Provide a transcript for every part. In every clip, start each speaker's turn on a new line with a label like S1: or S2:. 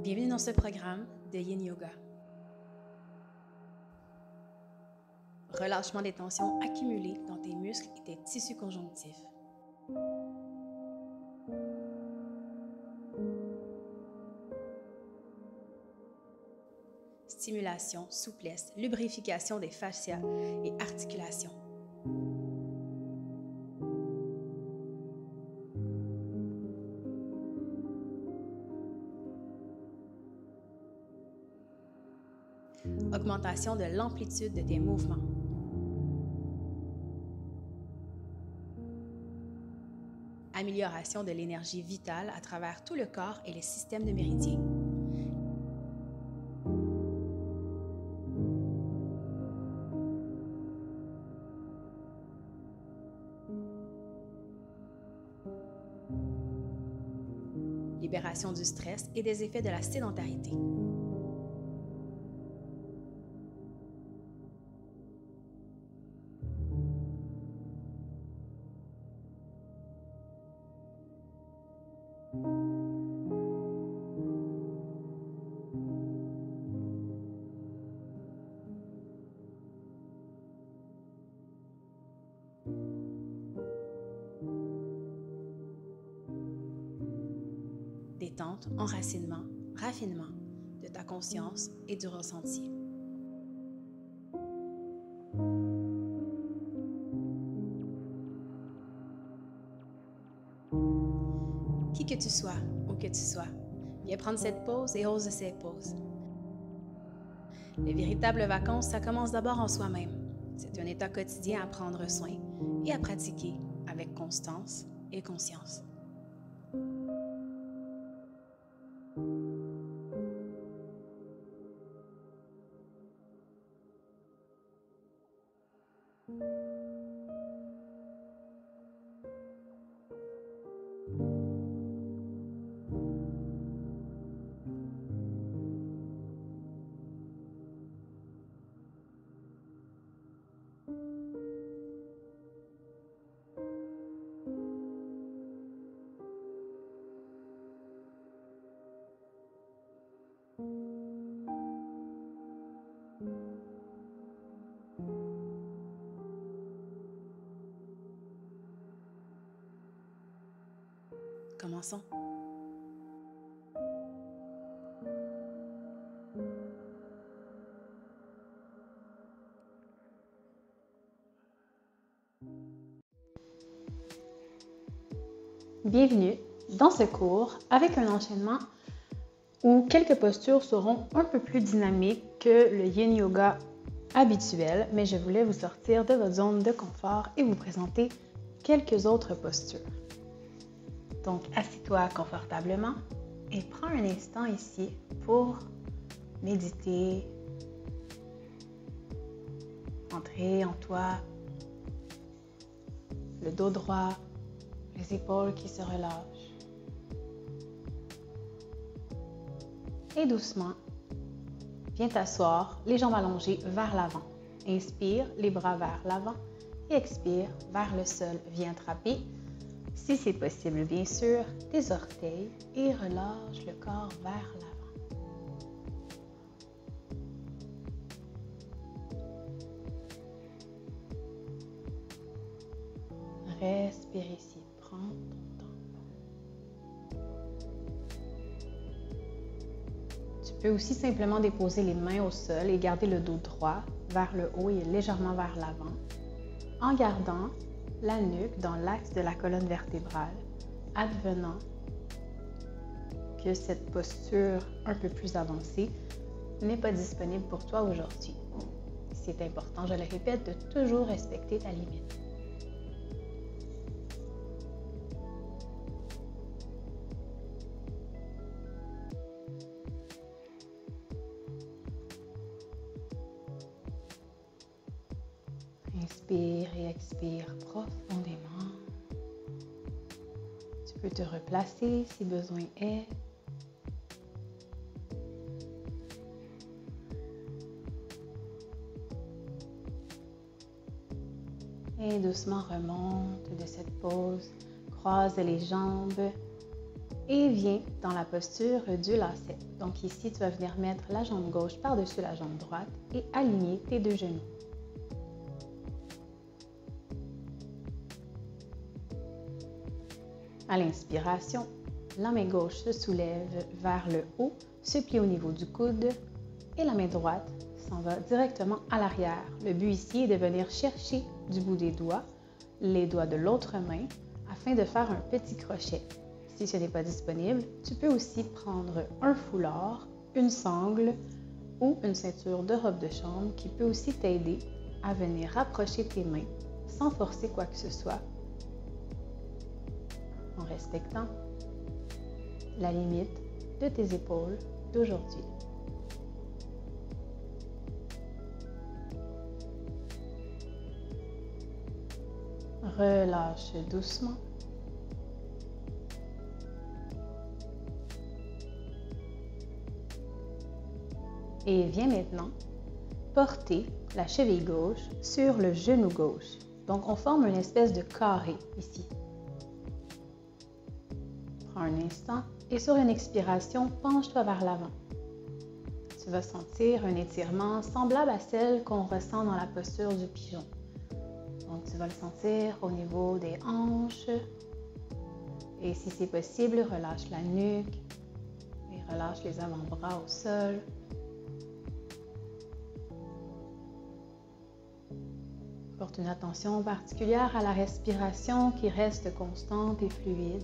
S1: Bienvenue dans ce programme de Yin Yoga. Relâchement des tensions accumulées dans tes muscles et tes tissus conjonctifs. Stimulation, souplesse, lubrification des fascias et articulations. Augmentation de l'amplitude de tes mouvements. Amélioration de l'énergie vitale à travers tout le corps et les systèmes de méridiens. Libération du stress et des effets de la sédentarité. Détente, enracinement, raffinement de ta conscience et du ressenti. Qui que tu sois, où que tu sois, viens prendre cette pause et ose ces pauses. Les véritables vacances, ça commence d'abord en soi-même. C'est un état quotidien à prendre soin et à pratiquer avec constance et conscience. Commençons. Bienvenue dans ce cours avec un enchaînement où quelques postures seront un peu plus dynamiques que le Yin Yoga habituel, mais je voulais vous sortir de votre zone de confort et vous présenter quelques autres postures. Donc, assis-toi confortablement et prends un instant ici pour méditer, entrer en toi, le dos droit, les épaules qui se relâchent. Et doucement, viens t'asseoir, les jambes allongées vers l'avant. Inspire, les bras vers l'avant et expire vers le sol. Viens attraper, si c'est possible bien sûr, tes orteils et relâche le corps vers l'avant. Respire ici, prends ton temps. Tu peux aussi simplement déposer les mains au sol et garder le dos droit vers le haut et légèrement vers l'avant, en gardant la nuque dans l'axe de la colonne vertébrale, advenant que cette posture un peu plus avancée n'est pas disponible pour toi aujourd'hui. C'est important, je le répète, de toujours respecter ta limite. Inspire et expire profondément. Tu peux te replacer si besoin est. Et doucement remonte de cette pose. Croise les jambes et viens dans la posture du lacet. Donc ici, tu vas venir mettre la jambe gauche par-dessus la jambe droite et aligner tes deux genoux. À l'inspiration, la main gauche se soulève vers le haut, se plie au niveau du coude et la main droite s'en va directement à l'arrière. Le but ici est de venir chercher du bout des doigts les doigts de l'autre main afin de faire un petit crochet. Si ce n'est pas disponible, tu peux aussi prendre un foulard, une sangle ou une ceinture de robe de chambre qui peut aussi t'aider à venir rapprocher tes mains sans forcer quoi que ce soit, en respectant la limite de tes épaules d'aujourd'hui. Relâche doucement. Et viens maintenant porter la cheville gauche sur le genou gauche. Donc, on forme une espèce de carré ici. Prends un instant et sur une expiration, penche-toi vers l'avant. Tu vas sentir un étirement semblable à celle qu'on ressent dans la posture du pigeon. Donc, tu vas le sentir au niveau des hanches. Et si c'est possible, relâche la nuque et relâche les avant-bras au sol. Porte une attention particulière à la respiration qui reste constante et fluide.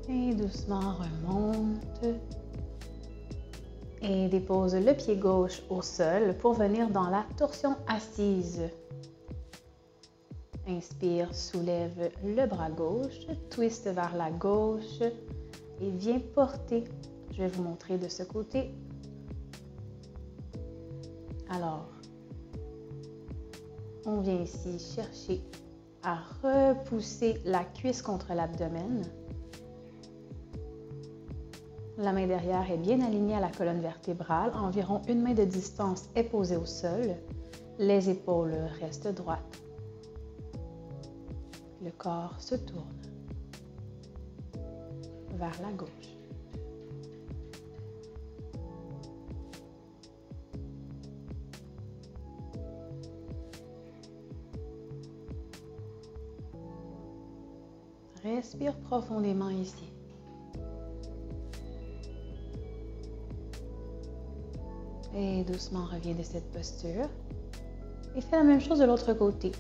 S1: Et doucement remonte. Et dépose le pied gauche au sol pour venir dans la torsion assise. Inspire, soulève le bras gauche, twist vers la gauche et viens porter. Je vais vous montrer de ce côté. Alors, on vient ici chercher à repousser la cuisse contre l'abdomen. La main derrière est bien alignée à la colonne vertébrale. Environ une main de distance est posée au sol. Les épaules restent droites. Le corps se tourne vers la gauche. Respire profondément ici. Et doucement, reviens de cette posture. Et fais la même chose de l'autre côté.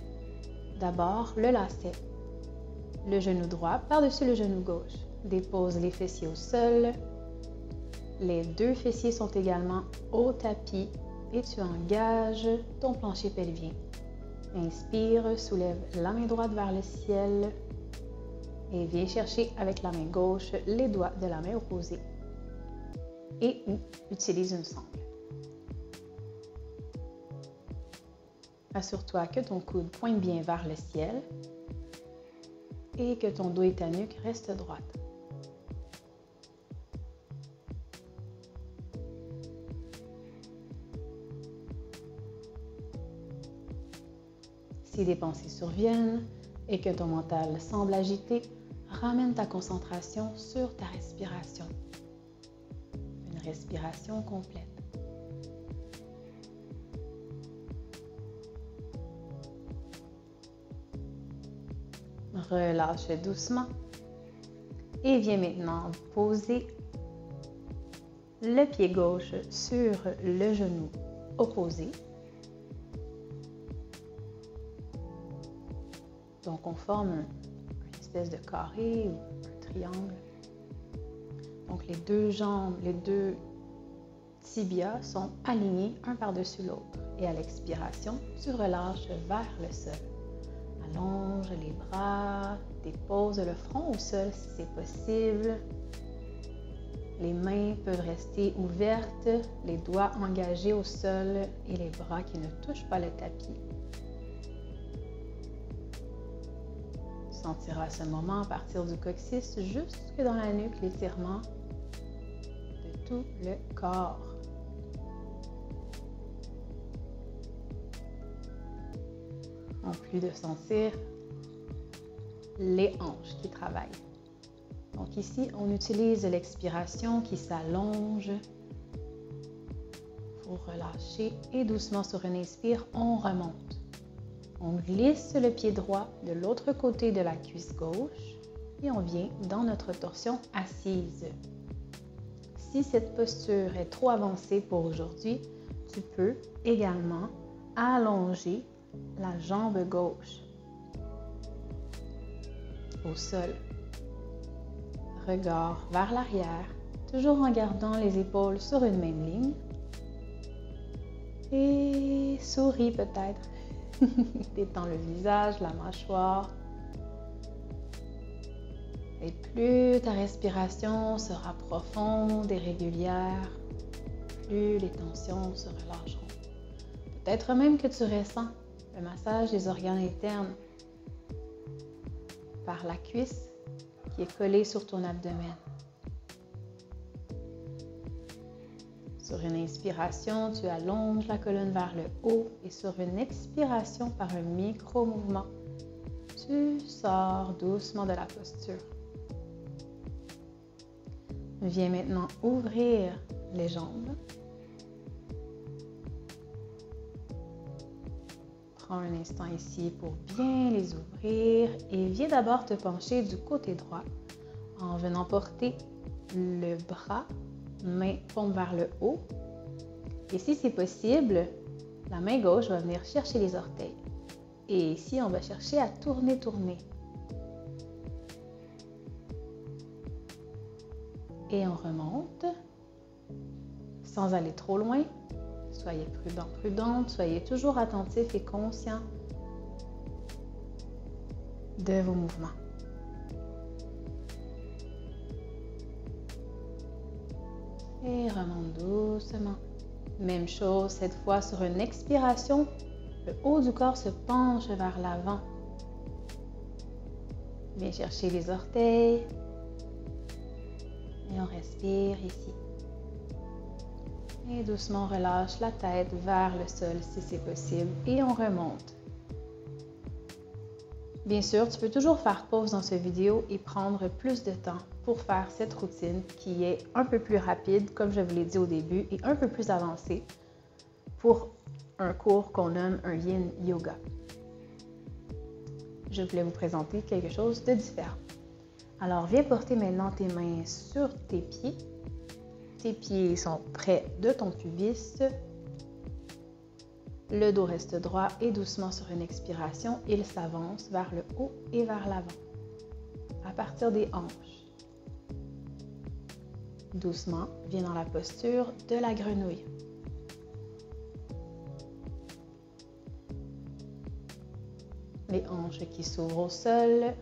S1: D'abord, le lacet. Le genou droit par-dessus le genou gauche. Dépose les fessiers au sol. Les deux fessiers sont également au tapis et tu engages ton plancher pelvien. Inspire, soulève la main droite vers le ciel et viens chercher avec la main gauche les doigts de la main opposée. Et ou utilise une sangle. Assure-toi que ton coude pointe bien vers le ciel et que ton dos et ta nuque restent droites. Si des pensées surviennent et que ton mental semble agité, ramène ta concentration sur ta respiration. Une respiration complète. Relâche doucement et viens maintenant poser le pied gauche sur le genou opposé. Donc, on forme une espèce de carré ou un triangle. Donc, les deux jambes, les deux tibias sont alignés un par-dessus l'autre. Et à l'expiration, tu relâches vers le sol. Allonge les bras, dépose le front au sol si c'est possible. Les mains peuvent rester ouvertes, les doigts engagés au sol et les bras qui ne touchent pas le tapis. sentiras à ce moment, à partir du coccyx jusque dans la nuque, l'étirement de tout le corps. En plus de sentir les hanches qui travaillent. Donc ici, on utilise l'expiration qui s'allonge pour relâcher et doucement sur une inspire, on remonte. On glisse le pied droit de l'autre côté de la cuisse gauche et on vient dans notre torsion assise. Si cette posture est trop avancée pour aujourd'hui, tu peux également allonger la jambe gauche au sol. Regard vers l'arrière, toujours en gardant les épaules sur une même ligne. Et souris peut-être. Détends le visage, la mâchoire. Et plus ta respiration sera profonde et régulière, plus les tensions se relâcheront. Peut-être même que tu ressens le massage des organes internes par la cuisse qui est collée sur ton abdomen. Sur une inspiration, tu allonges la colonne vers le haut et sur une expiration, par un micro-mouvement, tu sors doucement de la posture. Viens maintenant ouvrir les jambes. Prends un instant ici pour bien les ouvrir et viens d'abord te pencher du côté droit en venant porter le bras, main paume vers le haut. Et si c'est possible, la main gauche va venir chercher les orteils. Et ici, on va chercher à tourner. Et on remonte sans aller trop loin. Soyez prudente, soyez toujours attentif et conscient de vos mouvements. Et remonte doucement. Même chose, cette fois sur une expiration, le haut du corps se penche vers l'avant. Viens chercher les orteils. Et on respire ici. Et doucement, on relâche la tête vers le sol si c'est possible et on remonte. Bien sûr, tu peux toujours faire pause dans cette vidéo et prendre plus de temps pour faire cette routine qui est un peu plus rapide, comme je vous l'ai dit au début, et un peu plus avancée pour un cours qu'on nomme un Yin Yoga. Je voulais vous présenter quelque chose de différent. Alors, viens porter maintenant tes mains sur tes pieds. Tes pieds sont près de ton pubis. Le dos reste droit et doucement sur une expiration, il s'avance vers le haut et vers l'avant. À partir des hanches. Doucement, viens dans la posture de la grenouille. Les hanches qui s'ouvrent au sol.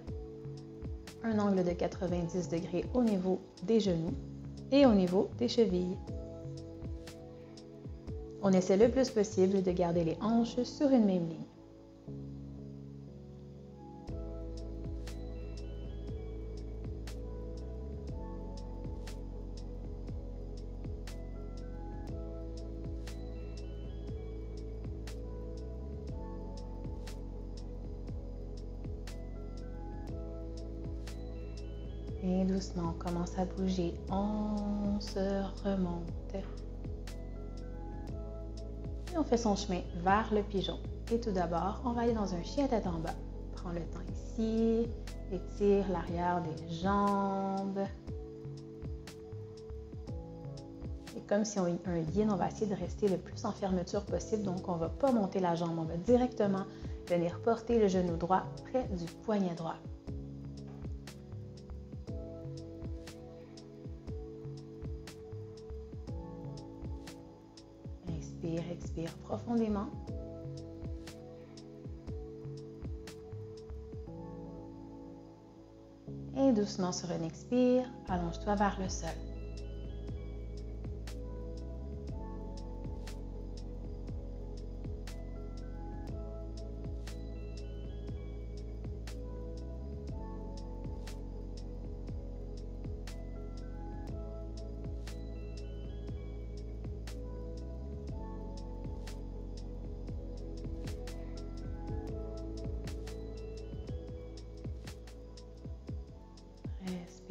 S1: Un angle de 90 degrés au niveau des genoux et au niveau des chevilles. On essaie le plus possible de garder les hanches sur une même ligne. Et doucement, on commence à bouger. On se remonte. Et on fait son chemin vers le pigeon. Et tout d'abord, on va aller dans un chien tête en bas. Prends le temps ici. Étire l'arrière des jambes. Et comme si on est un yin, on va essayer de rester le plus en fermeture possible. Donc, on ne va pas monter la jambe. On va directement venir porter le genou droit près du poignet droit. Expire profondément. Et doucement sur une expire, allonge-toi vers le sol.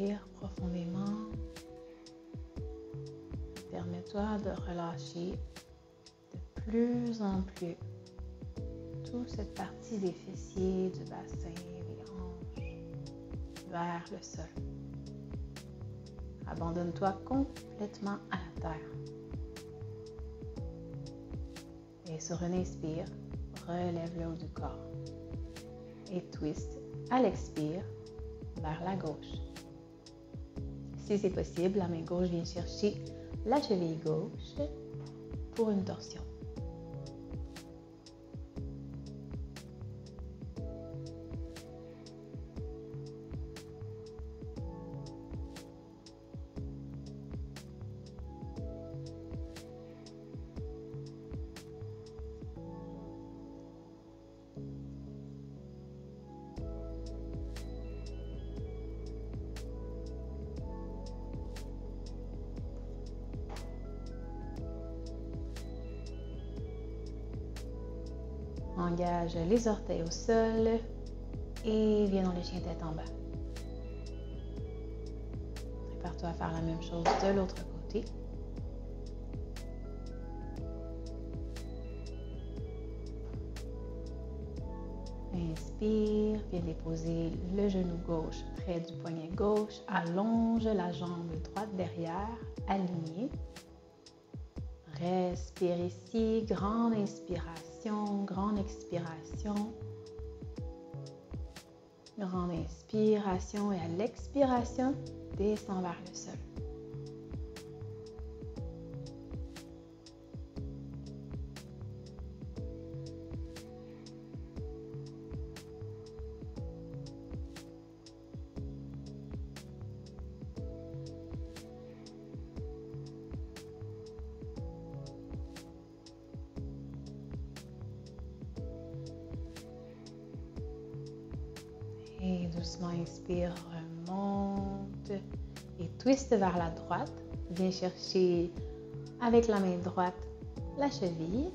S1: Inspire profondément. Permets-toi de relâcher de plus en plus toute cette partie des fessiers, du bassin, des hanches, vers le sol. Abandonne-toi complètement à la terre. Et sur une inspire, relève le haut du corps. Et twist à l'expire vers la gauche. Si c'est possible, la main gauche vient chercher la cheville gauche pour une torsion. Engage les orteils au sol et viens dans le chien tête en bas. Prépare-toi à faire la même chose de l'autre côté. Inspire, viens déposer le genou gauche près du poignet gauche. Allonge la jambe droite derrière, alignée. Respire ici, grande inspiration, grande expiration. Grande inspiration et à l'expiration, descends vers le sol. Et doucement, inspire, remonte et twist vers la droite. Viens chercher avec la main droite la cheville.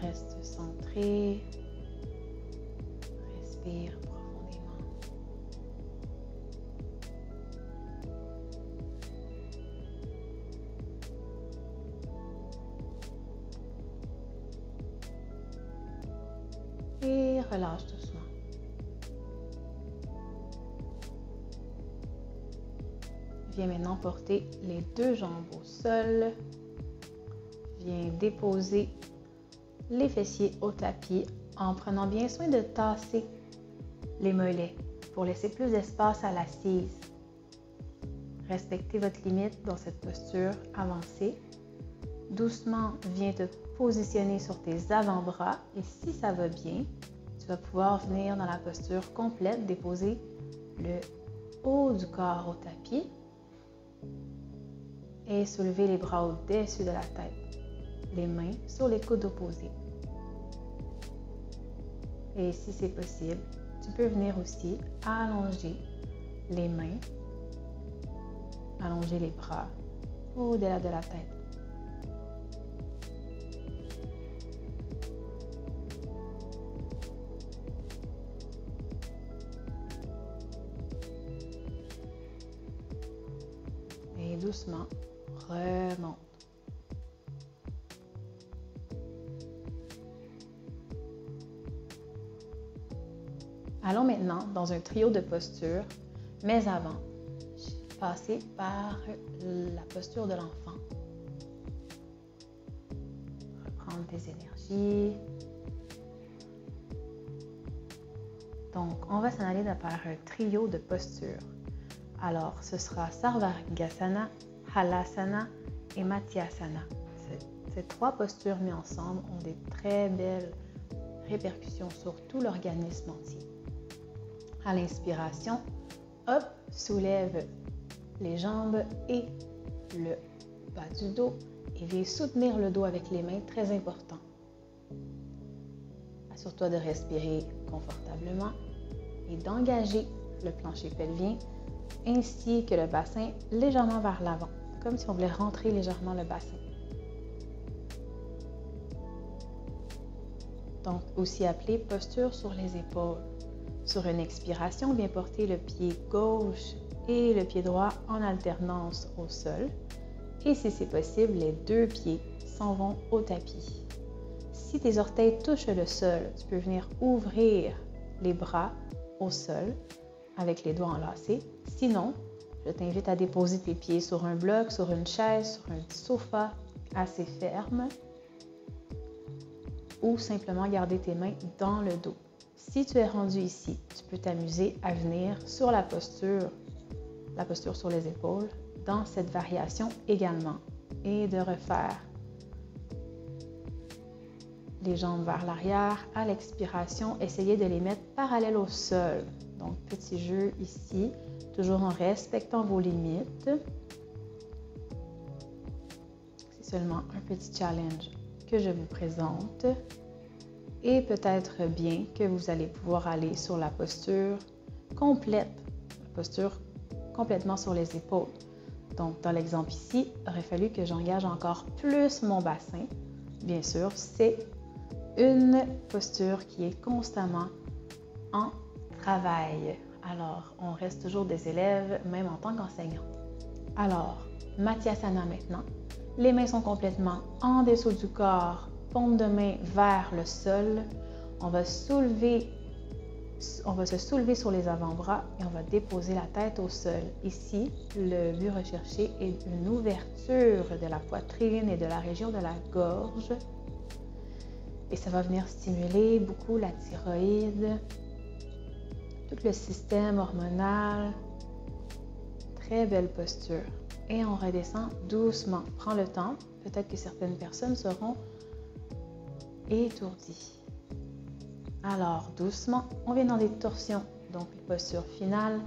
S1: Reste centré. Respire profondément. Et relâche doucement. Viens maintenant porter les deux jambes au sol. Viens déposer les fessiers au tapis en prenant bien soin de tasser les mollets pour laisser plus d'espace à l'assise. Respectez votre limite dans cette posture avancée. Doucement, viens te positionner sur tes avant-bras et si ça va bien, tu vas pouvoir venir dans la posture complète, déposer le haut du corps au tapis et soulever les bras au-dessus de la tête, les mains sur les coudes opposés. Et si c'est possible, tu peux venir aussi allonger les mains, allonger les bras au-delà de la tête. Et doucement, remonte. Allons maintenant dans un trio de postures, mais avant, passer par la posture de l'enfant. Reprendre tes énergies. Donc, on va s'en aller par un trio de postures. Alors, ce sera Sarvangasana, Halasana et Mathyasana. Ces trois postures mises ensemble ont des très belles répercussions sur tout l'organisme entier. À l'inspiration, hop, soulève les jambes et le bas du dos et viens soutenir le dos avec les mains, très important. Assure-toi de respirer confortablement et d'engager le plancher pelvien ainsi que le bassin légèrement vers l'avant, comme si on voulait rentrer légèrement le bassin. Donc, aussi appelée posture sur les épaules. Sur une expiration, bien porter le pied gauche et le pied droit en alternance au sol. Et si c'est possible, les deux pieds s'en vont au tapis. Si tes orteils touchent le sol, tu peux venir ouvrir les bras au sol avec les doigts enlacés. Sinon, je t'invite à déposer tes pieds sur un bloc, sur une chaise, sur un sofa assez ferme ou simplement garder tes mains dans le dos. Si tu es rendu ici, tu peux t'amuser à venir sur la posture sur les épaules, dans cette variation également, et de refaire les jambes vers l'arrière. À l'expiration, essayez de les mettre parallèles au sol. Donc, petit jeu ici, toujours en respectant vos limites. C'est seulement un petit challenge que je vous présente. Et peut-être bien que vous allez pouvoir aller sur la posture complète, la posture complètement sur les épaules. Donc, dans l'exemple ici, il aurait fallu que j'engage encore plus mon bassin. Bien sûr, c'est une posture qui est constamment en travail. Alors, on reste toujours des élèves, même en tant qu'enseignant. Alors, Matyasana maintenant. Les mains sont complètement en dessous du corps, paume de main vers le sol. On va se soulever sur les avant-bras et on va déposer la tête au sol. Ici, le but recherché est une ouverture de la poitrine et de la région de la gorge. Et ça va venir stimuler beaucoup la thyroïde, tout le système hormonal. Très belle posture. Et on redescend doucement. Prends le temps. Peut-être que certaines personnes seront étourdies. Alors, doucement, on vient dans des torsions. Donc, posture finale,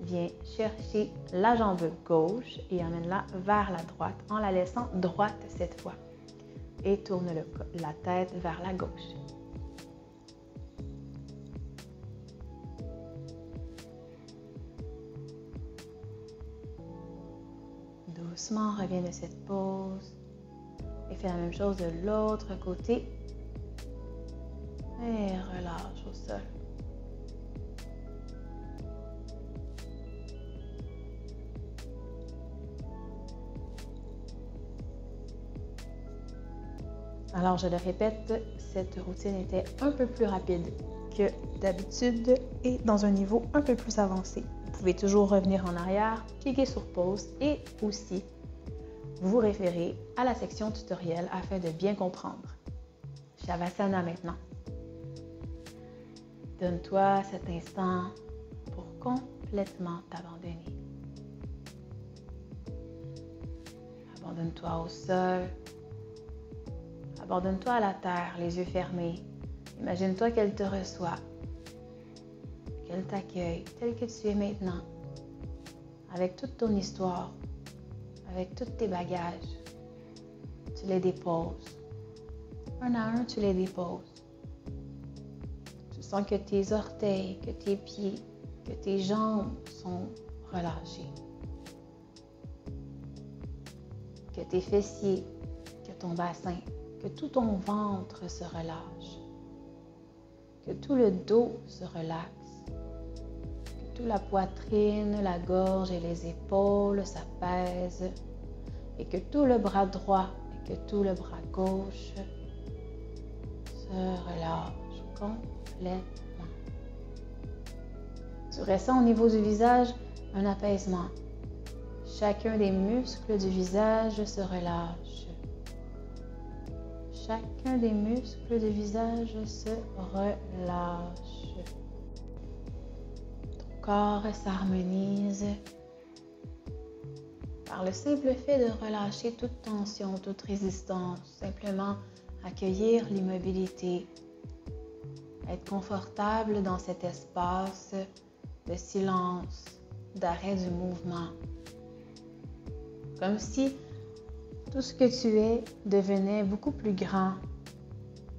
S1: viens chercher la jambe gauche et amène-la vers la droite en la laissant droite cette fois. Et tourne la tête vers la gauche. Doucement, reviens de cette pause et fais la même chose de l'autre côté. Et relâche au sol. Alors, je le répète, cette routine était un peu plus rapide que d'habitude et dans un niveau un peu plus avancé. Vous pouvez toujours revenir en arrière, cliquer sur pause et aussi vous référer à la section tutoriel afin de bien comprendre. Shavasana maintenant. Donne-toi cet instant pour complètement t'abandonner. Abandonne-toi au sol. Abandonne-toi à la terre, les yeux fermés. Imagine-toi qu'elle te reçoit, qu'elle t'accueille tel que tu es maintenant, avec toute ton histoire, avec tous tes bagages. Tu les déposes. Un à un, tu les déposes. Tu sens que tes orteils, que tes pieds, que tes jambes sont relâchés. Que tes fessiers, que ton bassin, que tout ton ventre se relâche. Que tout le dos se relaxe. Que toute la poitrine, la gorge et les épaules s'apaisent. Et que tout le bras droit et que tout le bras gauche se relâche complètement. Tu ressens au niveau du visage un apaisement. Chacun des muscles du visage se relâche. Chacun des muscles du visage se relâche. Ton corps s'harmonise par le simple fait de relâcher toute tension, toute résistance. Simplement accueillir l'immobilité. Être confortable dans cet espace de silence, d'arrêt du mouvement. Comme si tout ce que tu es devenait beaucoup plus grand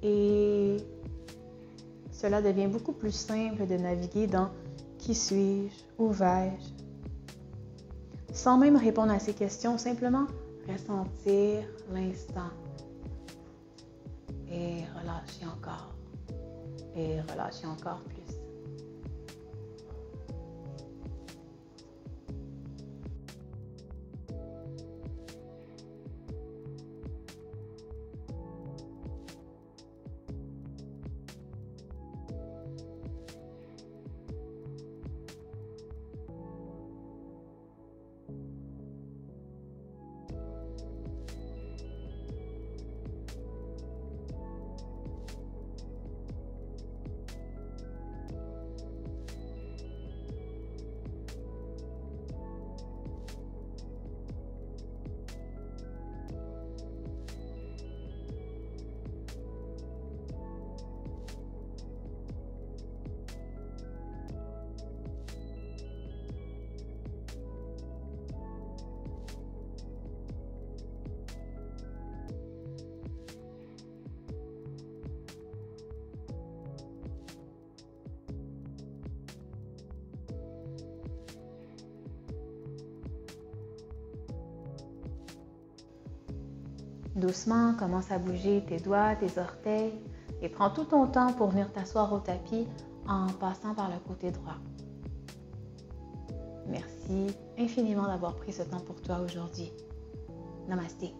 S1: et cela devient beaucoup plus simple de naviguer dans Qui suis-je? Où vais-je? Sans même répondre à ces questions, simplement ressentir l'instant et relâcher encore et relâcher encore plus. Doucement, commence à bouger tes doigts, tes orteils et prends tout ton temps pour venir t'asseoir au tapis en passant par le côté droit. Merci infiniment d'avoir pris ce temps pour toi aujourd'hui. Namasté.